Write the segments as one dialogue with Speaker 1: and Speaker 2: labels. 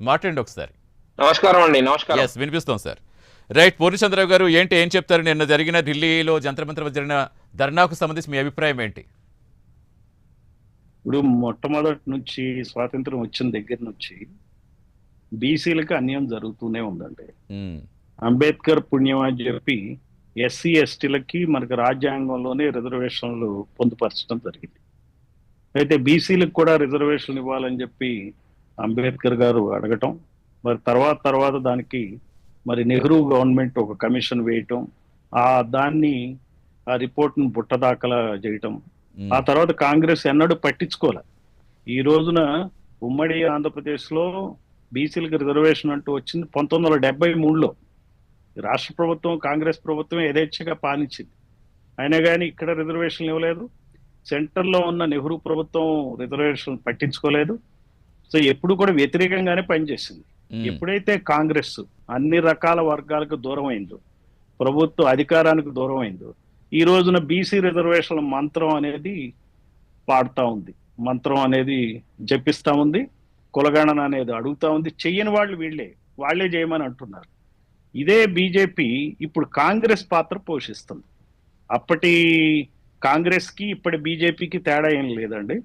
Speaker 1: మాట్లాడండి ఒకసారి.
Speaker 2: నమస్కారం అండి. నమస్కారం.
Speaker 1: ఎస్, వినిపిస్తాం సార్. రైట్, పూర్ణచంద్రరావు గారు, ఏం చెప్తారు? నిన్న జరిగిన ఢిల్లీలో జంతర్ మంతర్ వద్ద జరిగిన ధర్నాకు సంబంధించి మీ అభిప్రాయం ఏంటి?
Speaker 3: ఇప్పుడు మొట్టమొదటి నుంచి స్వాతంత్రం వచ్చిన దగ్గర నుంచి బీసీలకు అన్యాయం జరుగుతూనే ఉందండి. అంబేద్కర్ పుణ్యం అని చెప్పి ఎస్సీ ఎస్టీలకి మనకు రాజ్యాంగంలోనే రిజర్వేషన్లు పొందుపరచడం జరిగింది. అయితే బీసీలకు కూడా రిజర్వేషన్లు ఇవ్వాలని చెప్పి అంబేద్కర్ గారు అడగటం, మరి తర్వాత దానికి మరి నెహ్రూ గవర్నమెంట్ ఒక కమిషన్ వేయటం, దాన్ని ఆ రిపోర్ట్ను బుట్టదాఖలా చేయటం, ఆ తర్వాత కాంగ్రెస్ ఎన్నడూ పట్టించుకోలే. ఈ రోజున ఉమ్మడి ఆంధ్రప్రదేశ్లో బీసీలకు రిజర్వేషన్ అంటూ వచ్చింది 1973లో. రాష్ట్ర ప్రభుత్వం, కాంగ్రెస్ ప్రభుత్వం యథేచ్ఛగా పాలించింది. అయినా కానీ ఇక్కడ రిజర్వేషన్లు ఇవ్వలేదు. సెంటర్లో ఉన్న నెహ్రూ ప్రభుత్వం రిజర్వేషన్ పట్టించుకోలేదు. సో ఎప్పుడు కూడా వ్యతిరేకంగానే పనిచేసింది. ఎప్పుడైతే కాంగ్రెస్ అన్ని రకాల వర్గాలకు దూరం అయిందో, ప్రభుత్వ అధికారానికి దూరం అయిందో, ఈ రోజున బీసీ రిజర్వేషన్ల మంత్రం అనేది పాడుతూ ఉంది, మంత్రం అనేది జపిస్తూ ఉంది, కులగణన అనేది అడుగుతా ఉంది. చెయ్యని వాళ్ళు వాళ్ళే చేయమని అంటున్నారు. ఇదే బీజేపీ ఇప్పుడు కాంగ్రెస్ పాత్ర పోషిస్తుంది. అప్పటి కాంగ్రెస్ కి ఇప్పటి బీజేపీకి తేడా ఏం లేదండి.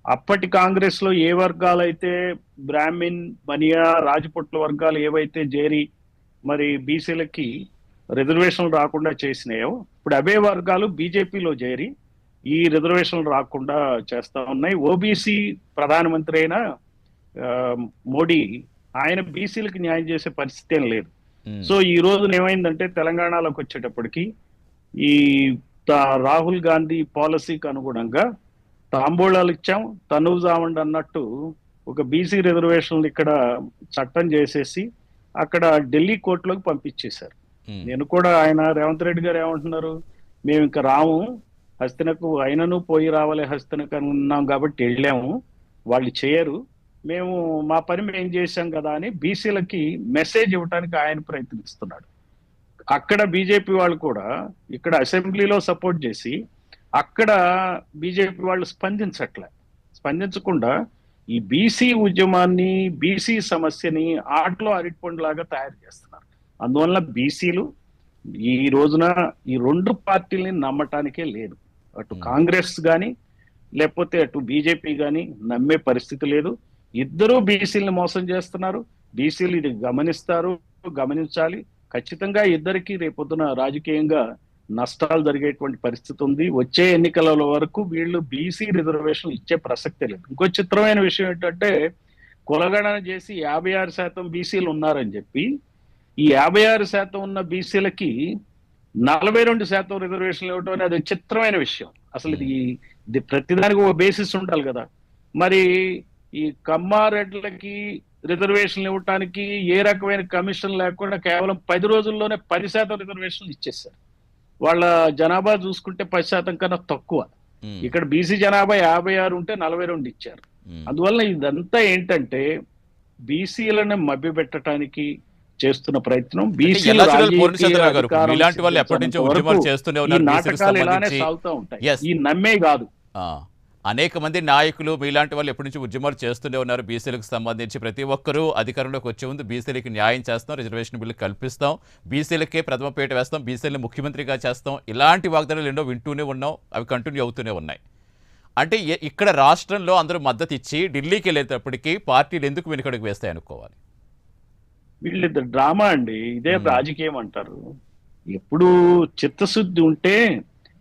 Speaker 3: అప్పటి కాంగ్రెస్ లో ఏ వర్గాలైతే బ్రాహ్మిన్, బనియా, రాజపుట్ల వర్గాలు ఏవైతే చేరి మరి బీసీలకి రిజర్వేషన్లు రాకుండా చేసినాయో, ఇప్పుడు అవే వర్గాలు బీజేపీలో చేరి ఈ రిజర్వేషన్లు రాకుండా చేస్తా ఉన్నాయి. ఓబీసీ ప్రధానమంత్రి అయిన మోడీ, ఆయన బీసీలకు న్యాయం చేసే పరిస్థితి ఏం లేదు. సో ఈ రోజున ఏమైందంటే తెలంగాణలోకి వచ్చేటప్పటికి ఈ రాహుల్ గాంధీ పాలసీకి అనుగుణంగా తాంబూలాలు ఇచ్చాం, తనువు జామండి అన్నట్టు ఒక బీసీ రిజర్వేషన్లు ఇక్కడ చట్టం చేసేసి అక్కడ ఢిల్లీ కోర్టులోకి పంపించేశారు. నేను కూడా ఆయన రేవంత్ రెడ్డి గారు ఏమంటున్నారు, మేము ఇంకా రాము హస్తినకు, అయినను పోయి రావాలి హస్తినకు అనుకున్నాం కాబట్టి వెళ్ళాము, వాళ్ళు చేయరు, మేము మా పని మేము చేశాం కదా అని బీసీలకి మెసేజ్ ఇవ్వడానికి ఆయన ప్రయత్నిస్తున్నాడు. అక్కడ బీజేపీ వాళ్ళు కూడా ఇక్కడ అసెంబ్లీలో సపోర్ట్ చేసి అక్కడ బీజేపీ వాళ్ళు స్పందించకుండా ఈ బీసీ ఉద్యమాన్ని, బీసీ సమస్యని ఆటలో అరటిపండులాగా తయారు చేస్తున్నారు. అందువల్ల బీసీలు ఈ రోజున ఈ రెండు పార్టీలని నమ్మటానికే లేదు. అటు కాంగ్రెస్ కానీ లేకపోతే అటు బీజేపీ కానీ నమ్మే పరిస్థితి లేదు. ఇద్దరూ బీసీలను మోసం చేస్తున్నారు. బీసీలు ఇది గమనించాలి. ఖచ్చితంగా ఇద్దరికి రేపొద్దున రాజకీయంగా నష్టాలు జరిగేటువంటి పరిస్థితి ఉంది. వచ్చే ఎన్నికల వరకు వీళ్ళు బీసీ రిజర్వేషన్ ఇచ్చే ప్రసక్తే లేదు. ఇంకో చిత్రమైన విషయం ఏంటంటే, కులగణన చేసి 56% బీసీలు ఉన్నారని చెప్పి ఈ 56% ఉన్న బీసీలకి 42% రిజర్వేషన్లు ఇవ్వటం అనేది చిత్రమైన విషయం. అసలు ఇది ప్రతిదానికి ఒక బేసిస్ ఉండాలి కదా. మరి ఈ కమ్మారెడ్లకి రిజర్వేషన్లు ఇవ్వటానికి ఏ రకమైన కమిషన్ లేకుండా కేవలం 10 రోజుల్లోనే 10% రిజర్వేషన్లు ఇచ్చేసారు. వాళ్ళ జనాభా చూసుకుంటే 10% కన్నా తక్కువ. ఇక్కడ బీసీ జనాభా 56 ఉంటే 42 ఇచ్చారు. అందువల్ల ఇదంతా ఏంటంటే బీసీలను మభ్యపెట్టడానికి చేస్తున్న ప్రయత్నం. నాటకాలు ఇలానే సాగుతూ ఉంటాయి, ఈ నమ్మే కాదు.
Speaker 1: అనేక మంది నాయకులు మీలాంటి వాళ్ళు ఎప్పటి నుంచి ఉద్యమాలు చేస్తూనే ఉన్నారు. బీసీలకు సంబంధించి ప్రతి ఒక్కరూ అధికారంలోకి వచ్చే ముందు బీసీలకు న్యాయం చేస్తాం, రిజర్వేషన్ బిల్లు కల్పిస్తాం, బీసీలకే ప్రథమ పీట వేస్తాం, బీసీలను ముఖ్యమంత్రిగా చేస్తాం, ఇలాంటి వాగ్దానాలు ఎన్నో వింటూనే ఉన్నాం. అవి కంటిన్యూ అవుతూనే ఉన్నాయి. అంటే ఇక్కడ రాష్ట్రంలో అందరూ మద్దతు ఇచ్చి ఢిల్లీకి వెళ్ళేటప్పటికీ పార్టీలు ఎందుకు వెనుకడుగు వేస్తాయి అనుకోవాలి?
Speaker 3: వీళ్ళిద్దరు డ్రామా అండి. ఇదే రాజకీయం అంటారు. ఎప్పుడు చిత్తశుద్ధి ఉంటే,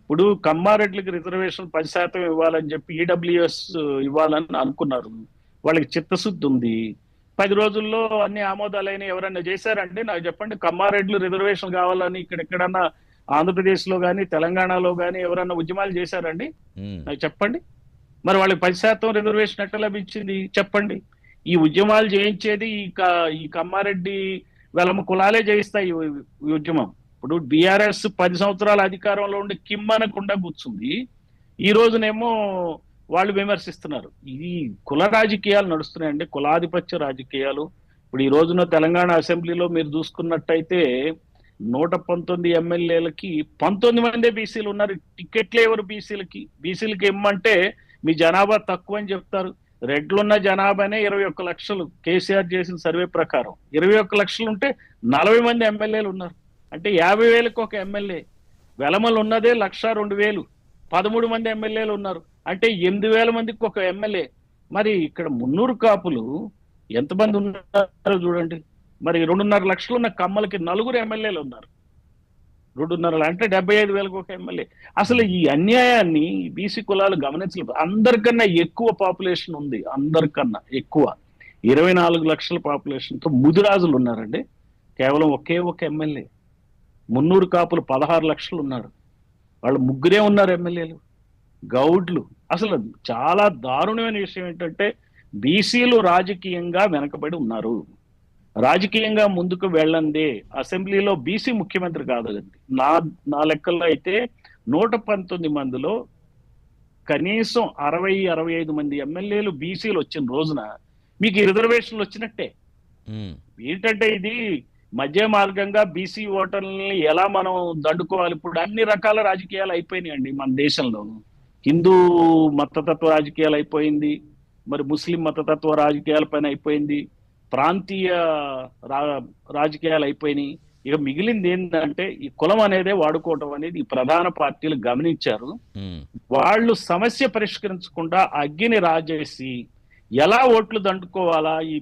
Speaker 3: ఇప్పుడు కమ్మారెడ్లకి రిజర్వేషన్ 10% ఇవ్వాలని చెప్పి ఈడబ్ల్యూఎస్ ఇవ్వాలని అనుకున్నారు. వాళ్ళకి చిత్తశుద్ధి ఉంది. 10 రోజుల్లో అన్ని ఆమోదాలైన ఎవరైనా చేశారంటే నాకు చెప్పండి. కమ్మారెడ్లు రిజర్వేషన్ కావాలని ఎక్కడన్నా ఆంధ్రప్రదేశ్ లో కానీ తెలంగాణలో కానీ ఎవరన్నా ఉద్యమాలు చేశారండి? నాకు చెప్పండి. మరి వాళ్ళకి 10% రిజర్వేషన్ ఎట్లా లభించింది చెప్పండి. ఈ ఉద్యమాలు చేయించేది ఈ కమ్మారెడ్డి వెలమ కులాలే చేయిస్తాయి ఈ ఉద్యమం. ఇప్పుడు బీఆర్ఎస్ 10 సంవత్సరాల అధికారంలో ఉండి కిమ్మనకుండా కూర్చుంది. ఈ రోజునేమో వాళ్ళు విమర్శిస్తున్నారు. ఇది కుల రాజకీయాలు నడుస్తున్నాయండి, కులాధిపత్య రాజకీయాలు. ఇప్పుడు ఈ రోజున తెలంగాణ అసెంబ్లీలో మీరు చూసుకున్నట్టయితే 119 ఎమ్మెల్యేలకి 19 మందే బీసీలు ఉన్నారు. టికెట్లే ఎవరు బీసీలకి ఇమ్మంటే మీ జనాభా తక్కువ అని చెప్తారు. రెడ్లున్న జనాభానే 21 లక్షలు. కేసీఆర్ చేసిన సర్వే ప్రకారం 21 లక్షలు ఉంటే 40 మంది ఎమ్మెల్యేలు ఉన్నారు. అంటే 50,000కి ఒక ఎమ్మెల్యే. వెలమలు ఉన్నదే 1,02,000, 13 మంది ఎమ్మెల్యేలు ఉన్నారు. అంటే 8,000 మందికి ఒక ఎమ్మెల్యే. మరి ఇక్కడ మున్నూరు కాపులు ఎంతమంది ఉన్నారో చూడండి. మరి 2.5 లక్షలు ఉన్న కమ్మలకి 4 ఎమ్మెల్యేలు ఉన్నారు. 2.5 అంటే 75,000కి ఒక ఎమ్మెల్యే. అసలు ఈ అన్యాయాన్ని బీసీ కులాలు గమనించలేదు. అందరికన్నా ఎక్కువ పాపులేషన్ ఉంది, అందరికన్నా ఎక్కువ 24 లక్షల పాపులేషన్తో ముదిరాజులు ఉన్నారండి. కేవలం ఒకే ఒక ఎమ్మెల్యే. మున్నూరు కాపులు 16 లక్షలు ఉన్నారు, వాళ్ళు ముగ్గురే ఉన్నారు ఎమ్మెల్యేలు. గౌడ్లు అసలు చాలా దారుణమైన విషయం ఏంటంటే బీసీలు రాజకీయంగా వెనకబడి ఉన్నారు. రాజకీయంగా ముందుకు వెళ్ళండి. అసెంబ్లీలో బీసీ ముఖ్యమంత్రి కాదండి. నా లెక్కల్లో అయితే 119 మందిలో కనీసం 60-65 మంది ఎమ్మెల్యేలు బీసీలు వచ్చిన రోజున మీకు ఈ రిజర్వేషన్లు వచ్చినట్టే. ఏంటంటే ఇది మధ్య మార్గంగా బీసీ ఓటర్లని ఎలా మనం దండుకోవాలి. ఇప్పుడు అన్ని రకాల రాజకీయాలు అయిపోయినాయండి మన దేశంలో. హిందూ మతతత్వ రాజకీయాలు అయిపోయింది, మరి ముస్లిం మతతత్వ రాజకీయాల పైన అయిపోయింది, ప్రాంతీయ రాజకీయాలు అయిపోయినాయి. ఇక మిగిలింది ఏంటంటే ఈ కులం అనేదే వాడుకోవటం అనేది ఈ ప్రధాన పార్టీలు గమనించారు. వాళ్ళు సమస్య పరిష్కరించకుండా అగ్గిని రాజేసి ఎలా ఓట్లు దండుకోవాలా, ఈ